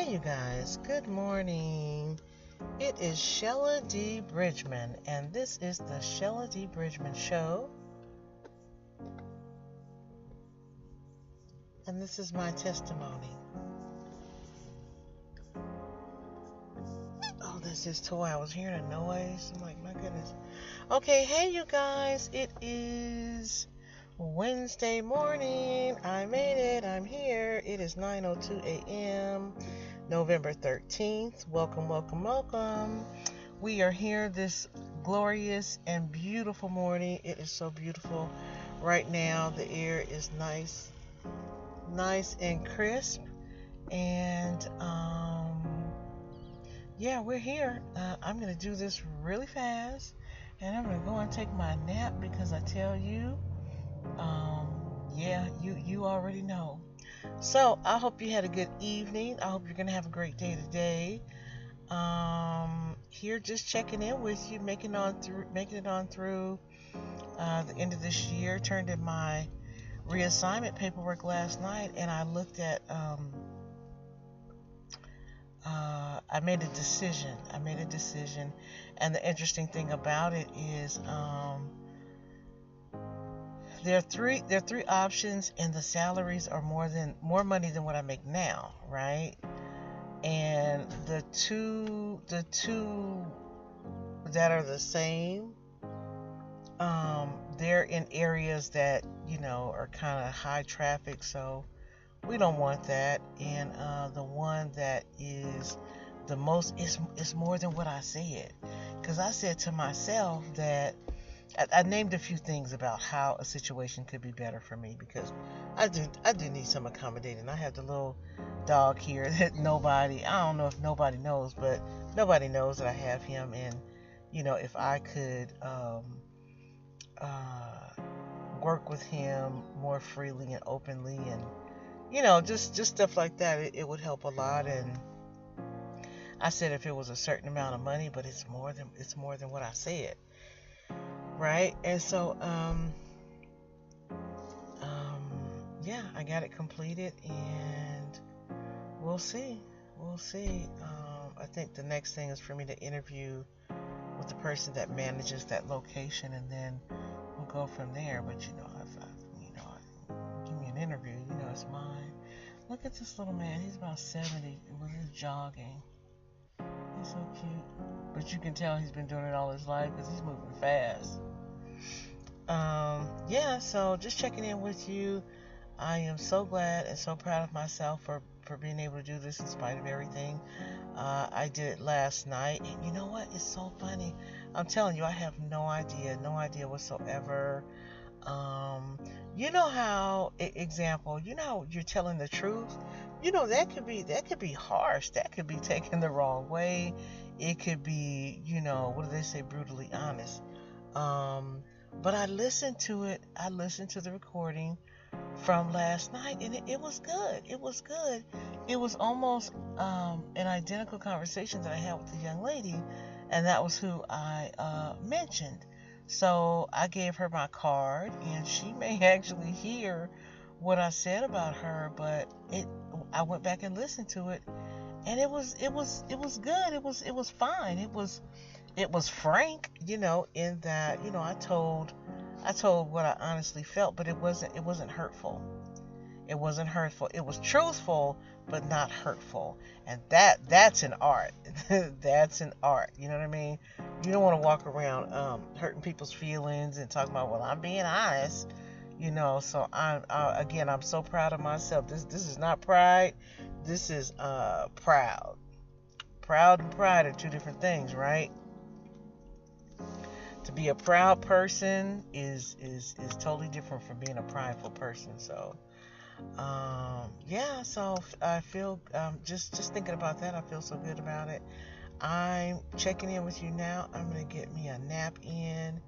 Hey, you guys, good morning. It is Shella D. Bridgman, and this is the Shella D. Bridgman Show. And this is my testimony. Oh, this is toy. I was hearing a noise. I'm like, my goodness. Okay, hey, you guys, it is Wednesday morning. I made it. I'm here. It is 9:02 a.m. November 13th. Welcome, welcome, welcome. We are here this glorious and beautiful morning. It is so beautiful right now. The air is nice and crisp. And yeah, we're here. I'm going to do this really fast. And I'm going to go and take my nap because I tell you, yeah, you already know. So I hope you had a good evening. I hope you're going to have a great day today. Here just checking in with you, making it on through the end of this year. Turned in my reassignment paperwork last night, and I looked at I made a decision, and the interesting thing about it is there are three options, and the salaries are more money than what I make now, right? And the two that are the same, they're in areas that are kind of high traffic, so we don't want that. And the one that is the most is more than what I said, because I said to myself that I named a few things about how a situation could be better for me, because I do need some accommodating. I have the little dog here that I don't know if nobody knows, but nobody knows that I have him. And if I could work with him more freely and openly, and just stuff like that, it would help a lot. And I said if it was a certain amount of money, but it's more than what I said, right? And so yeah, I got it completed, and we'll see. I think the next thing is for me to interview with the person that manages that location, and then we'll go from there. But if give me an interview, it's mine. Look at this little man. He's about 70 with his jogging. He's so cute. But you can tell he's been doing it all his life because he's moving fast. Yeah, so just checking in with you. I am so glad and so proud of myself for being able to do this in spite of everything. I did it last night, and you know what? It's so funny. I'm telling you, I have no idea whatsoever. You know how, example, how you're telling the truth. That could be harsh. That could be taken the wrong way. It could be, what do they say, brutally honest. But I listened to it. I listened to the recording from last night, and it was good. It was almost an identical conversation that I had with the young lady, and that was who I mentioned. So I gave her my card, and she may actually hear what I said about her, but I went back and listened to it, and it was good. It was fine. It was frank, in that, I told what I honestly felt, but it wasn't hurtful. It wasn't hurtful. It was truthful, but not hurtful. And that's an art. That's an art. You know what I mean? You don't want to walk around hurting people's feelings and talking about, well, I'm being honest. So I'm so proud of myself. This is not pride. This is proud. Proud and pride are two different things, right? To be a proud person is totally different from being a prideful person. So yeah, so I feel just thinking about that, I feel so good about it. I'm checking in with you now. I'm gonna get me a nap in,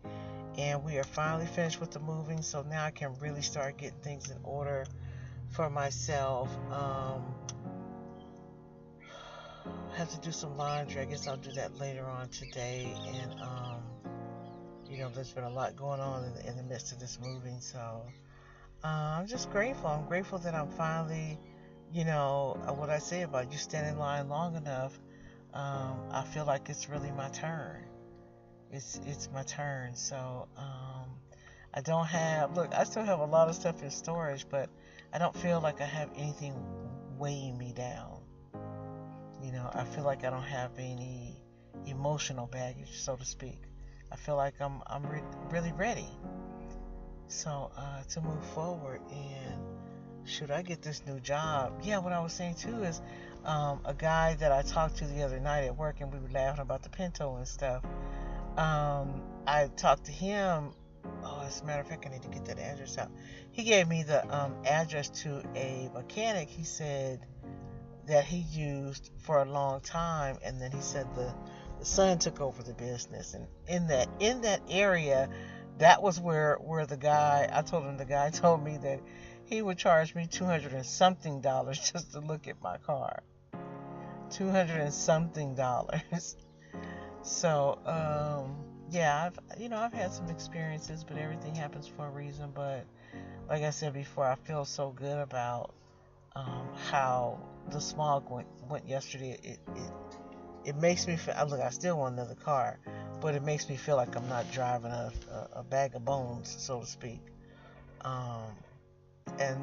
and we are finally finished with the moving, so now I can really start getting things in order for myself. Have to do some laundry. I guess I'll do that later on today. And there's been a lot going on in the midst of this moving, so I'm just grateful. I'm grateful that I'm finally what I say about you stand in line long enough, I feel like it's really my turn. It's my turn. So I don't have, look, I still have a lot of stuff in storage, but I don't feel like I have anything weighing me down. I feel like I don't have any emotional baggage, so to speak. I feel like I'm really ready. So to move forward, and should I get this new job? Yeah, what I was saying too is a guy that I talked to the other night at work, and we were laughing about the Pinto and stuff. I talked to him. Oh, as a matter of fact, I need to get that address out. He gave me the address to a mechanic he said that he used for a long time, and then he said the son took over the business. And in that area, that was where the guy, I told him, the guy told me that he would charge me $200 and something just to look at my car. $200 and something. So, yeah, I've had some experiences, but everything happens for a reason. But like I said before, I feel so good about how the smog went yesterday. It makes me feel, look, I still want another car, but it makes me feel like I'm not driving a bag of bones, so to speak. And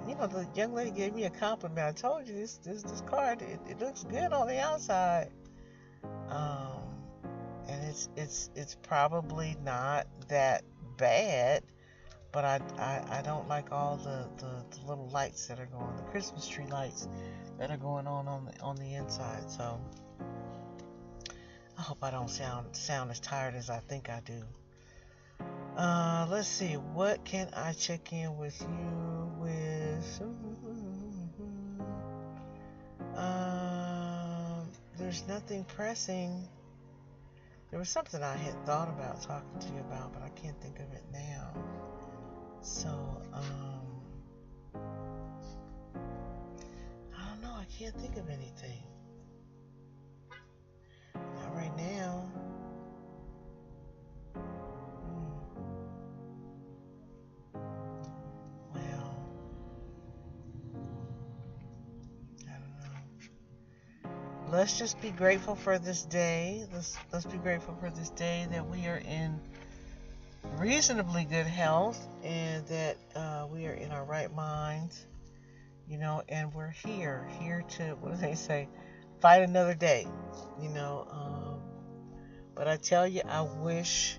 the young lady gave me a compliment. I told you this car, it looks good on the outside. And it's probably not that bad, but I don't like all the little lights that are going, the Christmas tree lights that are going on the inside. So I hope I don't sound as tired as I think I do. Let's see, what can I check in with you with? There's nothing pressing. There was something I had thought about talking to you about, but I can't think of it now. So, I don't know. I can't think of anything. Not right now. Well, I don't know. Let's just be grateful for this day. Let's be grateful for this day that we are in reasonably good health, and that we are in our right minds, and we're here to, what do they say, fight another day, but I tell you, I wish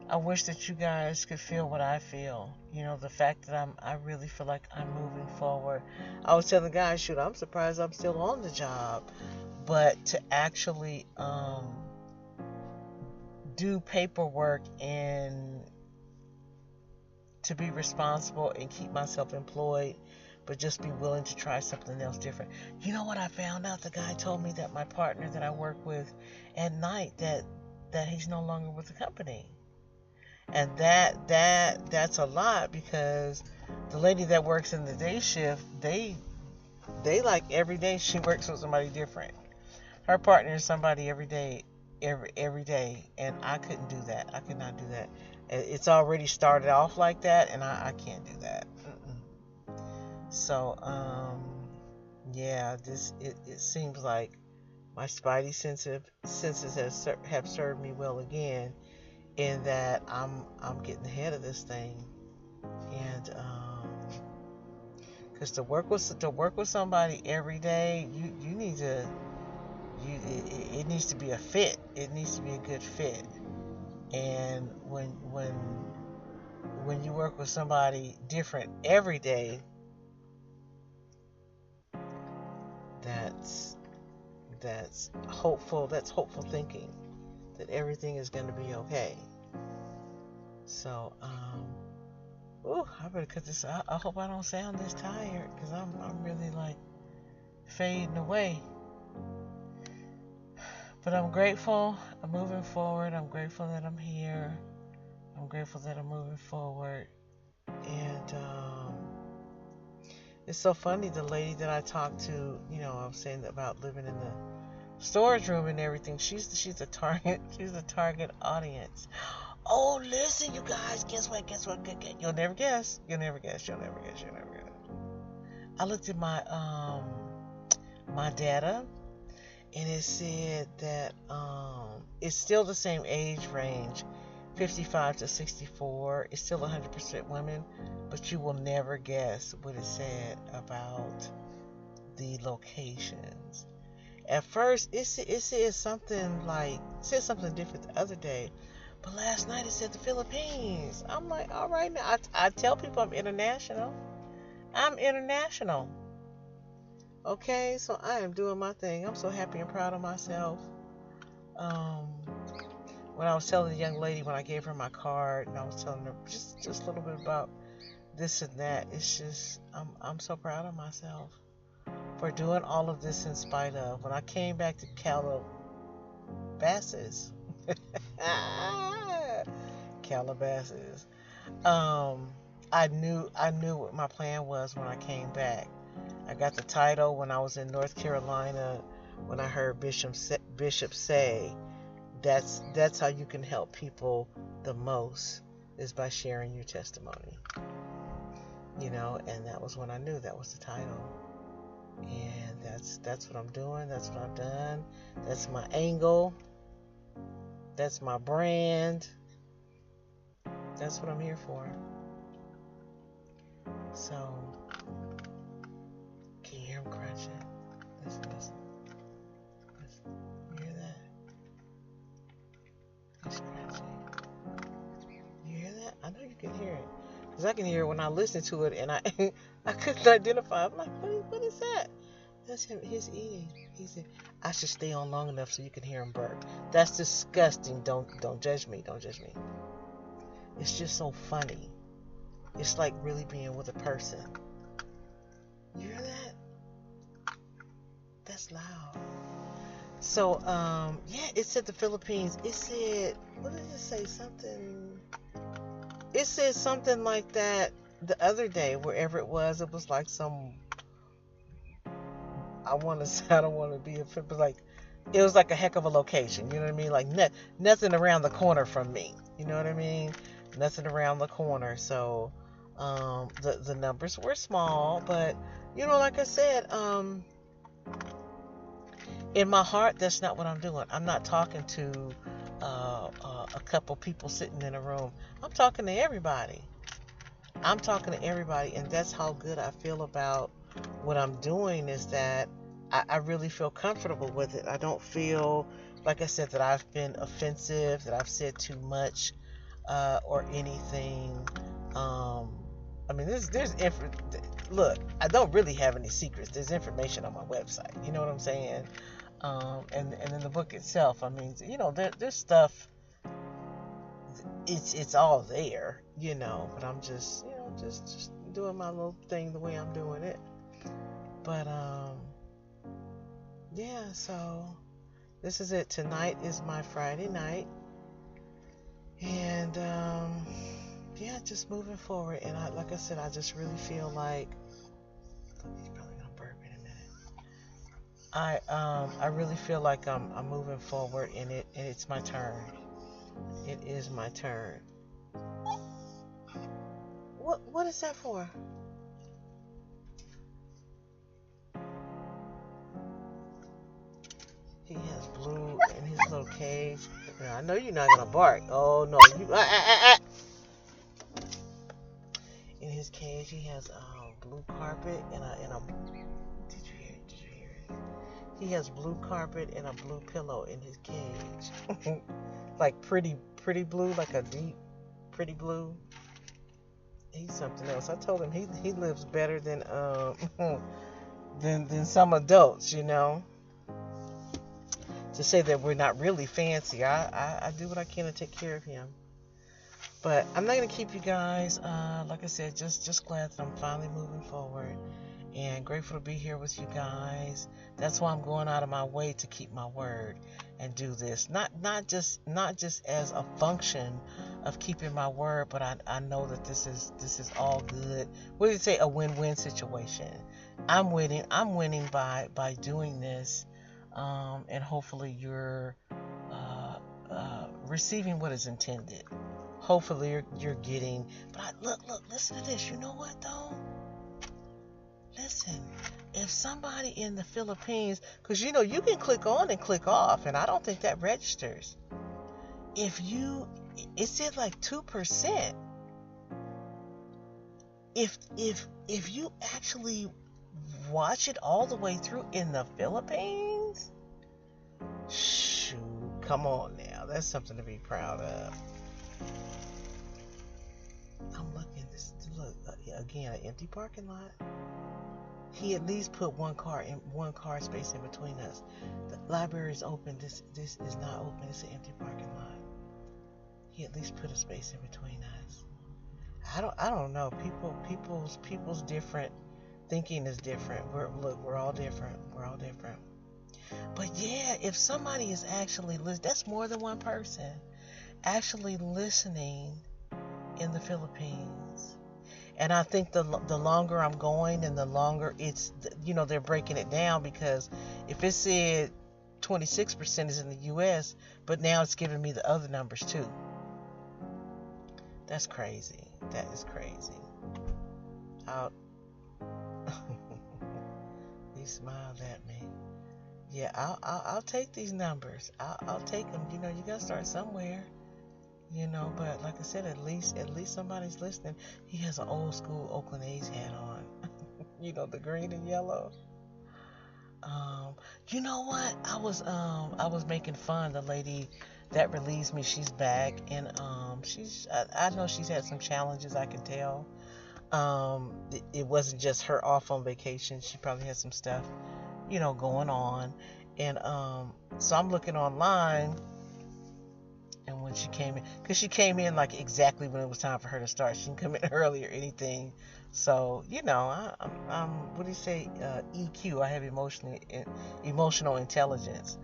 that you guys could feel what I feel, the fact that I really feel like I'm moving forward. I was telling the guys, shoot, I'm surprised I'm still on the job, but to actually do paperwork and to be responsible and keep myself employed, but just be willing to try something else different. You know what I found out? The guy told me that my partner that I work with at night, that he's no longer with the company. And that's a lot, because the lady that works in the day shift, they like every day she works with somebody different. Her partner is somebody every day, and I couldn't do that. I could not do that. It's already started off like that, and I can't do that. So yeah, it seems like my spidey senses have served me well again, in that I'm getting ahead of this thing, and because to work with somebody every day, you need to. It needs to be a fit. It needs to be a good fit. And when you work with somebody different every day, that's hopeful. That's hopeful thinking that everything is going to be okay. So, I better cut this. I hope I don't sound this tired, because I'm really like fading away. But I'm grateful. I'm moving forward. I'm grateful that I'm here. I'm grateful that I'm moving forward. And it's so funny, the lady that I talked to, I was saying about living in the storage room and everything. She's a target. She's a target audience. Oh, listen, you guys. Guess what? You'll never guess. I looked at my my data, and it said that it's still the same age range, 55 to 64. It's still 100% women, but you will never guess what it said about the locations. At first, it said something different the other day, but last night it said the Philippines. I'm like, all right now. I tell people I'm international. I'm international. Okay, so I am doing my thing. I'm so happy and proud of myself. Um, when I was telling the young lady when I gave her my card, and I was telling her just a little bit about this and that, it's just I'm so proud of myself for doing all of this in spite of. When I came back to Calabasas, Calabasas, I knew what my plan was when I came back. I got the title when I was in North Carolina, when I heard Bishop say, that's how you can help people the most, is by sharing your testimony. And that was when I knew that was the title. And that's what I'm doing. That's what I've done. That's my angle. That's my brand. That's what I'm here for. So, can you hear him crunching? Listen. You hear that? He's crunching. You hear that? I know you can hear it. Because I can hear it when I listen to it, and I couldn't identify. I'm like, what is that? That's him. He's eating. He said, I should stay on long enough so you can hear him burp. That's disgusting. Don't judge me. Don't judge me. It's just so funny. It's like really being with a person. You hear that? That's loud. So, it said the Philippines. It said, what did it say? It said something like that the other day, wherever it was. It was like some, I don't want to be offended, but like, it was like a heck of a location. You know what I mean? Like, nothing around the corner from me. You know what I mean? Nothing around the corner. So, the numbers were small, but, like I said, in my heart, that's not what I'm doing. I'm not talking to a couple people sitting in a room. I'm talking to everybody. And that's how good I feel about what I'm doing, is that I really feel comfortable with it. I don't feel, like I said, that I've been offensive, that I've said too much, or anything. I mean, look, I don't really have any secrets. There's information on my website. You know what I'm saying? And in the book itself, I mean, there's stuff. It's all there, but I'm just doing my little thing the way I'm doing it. But so this is it. Tonight is my Friday night, and just moving forward. And like I said, I just really feel like he's probably gonna burp in a minute. I really feel like I'm moving forward in it, and it's my turn. It is my turn. What is that for? He has Blue in his little cage. Now, I know you're not gonna bark. Oh no, you. In his cage, he has blue carpet and a. Did you hear it? He has blue carpet and a blue pillow in his cage. Like pretty blue, like a deep pretty blue. He's something else. I told him he lives better than than some adults, To say that we're not really fancy, I do what I can to take care of him. But I'm not gonna keep you guys. Like I said, just glad that I'm finally moving forward, and grateful to be here with you guys. That's why I'm going out of my way to keep my word and do this. Not just as a function of keeping my word, but I know that this is all good. What do you say? A win-win situation. I'm winning by doing this, and hopefully you're receiving what is intended. Hopefully you're getting. But look, listen to this. You know what though? Listen, if somebody in the Philippines, because you can click on and click off, and I don't think that registers. It said like 2%. If you actually watch it all the way through in the Philippines, shoot, come on now, that's something to be proud of. I'm looking look again, an empty parking lot. He at least put one car space in between us. The library is open. This is not open. It's an empty parking lot. He at least put a space in between us. I don't know. People's different thinking is different. We're all different. We're all different. But yeah, if somebody is actually listening, that's more than one person actually listening in the Philippines. And I think the longer I'm going, and the longer it's, they're breaking it down, because if it said 26% is in the U.S., but now it's giving me the other numbers too. That's crazy. That is crazy. He smiled at me. Yeah, I'll take these numbers. I'll take them. You gotta start somewhere. But like I said, at least somebody's listening. He has an old school Oakland A's hat on. The green and yellow. You know what? I was making fun. The lady that relieves me, she's back, and I know she's had some challenges, I can tell. It wasn't just her off on vacation. She probably had some stuff, going on. And so I'm looking online. And when she came in, because she came in like exactly when it was time for her to start. She didn't come in early or anything. So, I'm what do you say? EQ. I have emotional intelligence.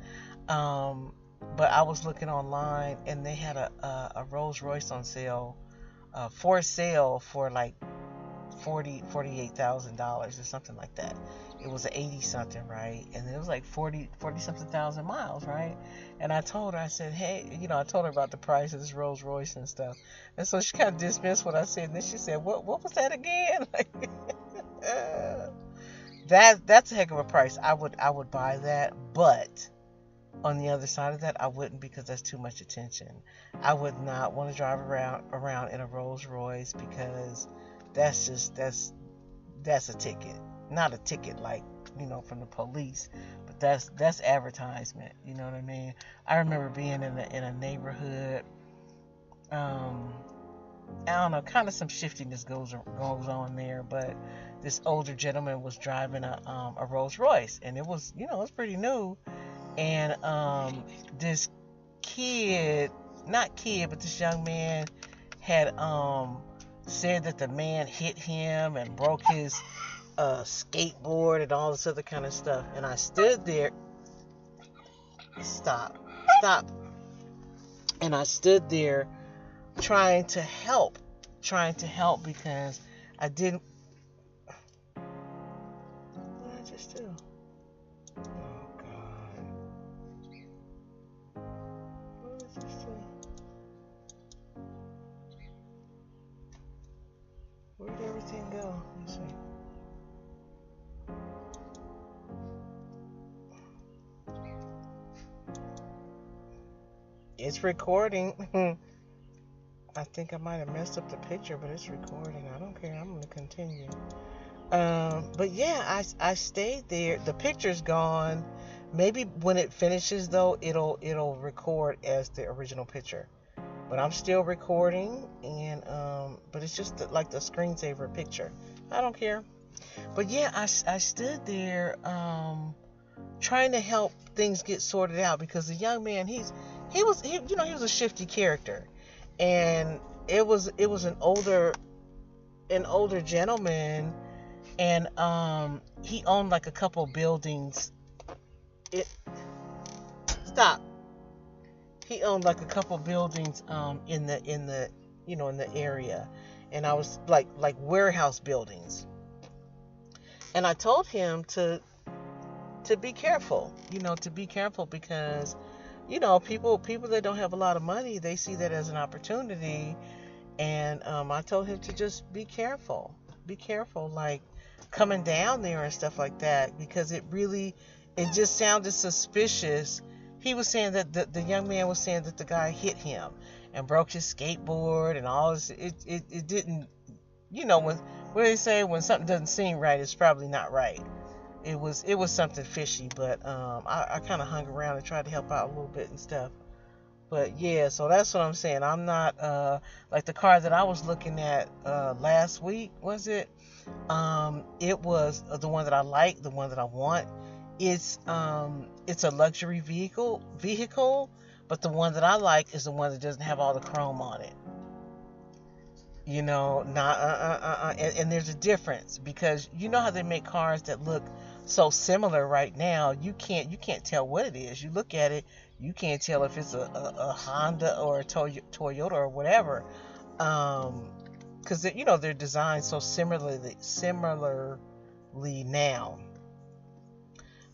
But I was looking online, and they had a Rolls Royce on sale, for like $48,000 or something like that. It was an 80 something, right? And it was like 40 something thousand miles, right? And I told her, I said, hey, I told her about the price of this Rolls Royce and stuff. And so she kind of dismissed what I said. And then she said, what was that again? That's a heck of a price. I would buy that, but on the other side of that, I wouldn't, because that's too much attention. I would not want to drive around in a Rolls Royce, because that's a ticket. Not a ticket like, from the police, but that's advertisement. You know what I mean? I remember being in a neighborhood. I don't know, kind of some shiftiness goes on there, but this older gentleman was driving a Rolls Royce, and it was, it was pretty new. And this this young man had said that the man hit him and broke his skateboard and all this other kind of stuff. And I stood there. Stop. And I stood there trying to help because I didn't. What did I just do? Oh God. What did I just do? Where did everything go? Let's see. It's recording. I think I might have messed up the picture, but it's recording. I don't care. I'm going to continue. But yeah, I stayed there. The picture's gone. Maybe when it finishes, though, it'll record as the original picture. But I'm still recording, and but it's just like the screensaver picture. I don't care. But yeah, I stood there trying to help things get sorted out, because the young man, he was a shifty character, and it was an older gentleman, and he owned like a couple buildings. He owned like a couple buildings in the area, and I was like warehouse buildings. And I told him to be careful, because people that don't have a lot of money, they see that as an opportunity. And I told him to just be careful. Like, coming down there and stuff like that, because it just sounded suspicious. He was saying that the young man was saying that the guy hit him and broke his skateboard and all this. It didn't, when what do they say, when something doesn't seem right, it's probably not right. It was something fishy, but I kind of hung around and tried to help out a little bit and stuff. But yeah, so that's what I'm saying. I'm not like the car that I was looking at last week, was it? It was the one that I like, the one that I want. It's a luxury vehicle, but the one that I like is the one that doesn't have all the chrome on it. Not and there's a difference, because you know how they make cars that look so similar right now. You can't tell what it is. You look at it, you can't tell if it's a Honda or a Toyota or whatever, because they're designed so similarly now.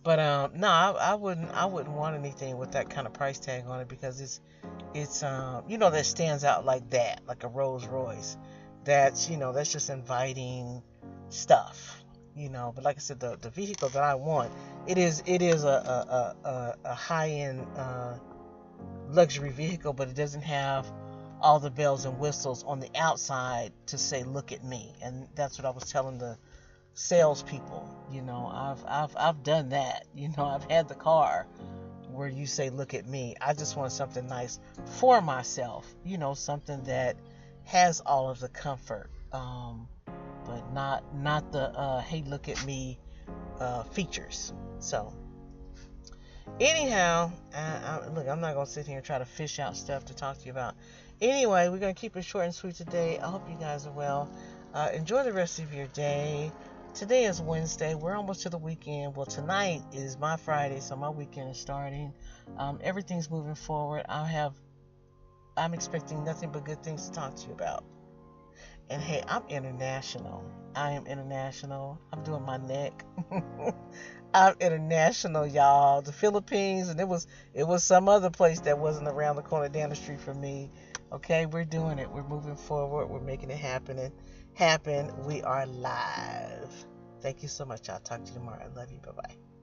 But no, I wouldn't want anything with that kind of price tag on it, because it's that stands out like that, like a Rolls Royce. That's just inviting stuff. But like I said, the vehicle that I want, it is a high end luxury vehicle, but it doesn't have all the bells and whistles on the outside to say "look at me," and that's what I was telling the salespeople. I've done that. I've had the car where you say "look at me." I just want something nice for myself. Something that has all of the comfort, but not the "hey, look at me" features. So anyhow, look, I'm not gonna sit here and try to fish out stuff to talk to you about. Anyway, we're gonna keep it short and sweet today. I hope you guys are well. Enjoy the rest of your day. Today is Wednesday. We're almost to the weekend. Well, tonight is my Friday, so my weekend is starting. Everything's moving forward. I'm expecting nothing but good things to talk to you about. And hey, I'm international. I am international. I'm doing my neck. I'm international, y'all. The Philippines, and it was some other place that wasn't around the corner down the street from me. Okay, we're doing it. We're moving forward. We're making it happen. We are live. Thank you so much. I'll talk to you tomorrow. I love you. Bye-bye.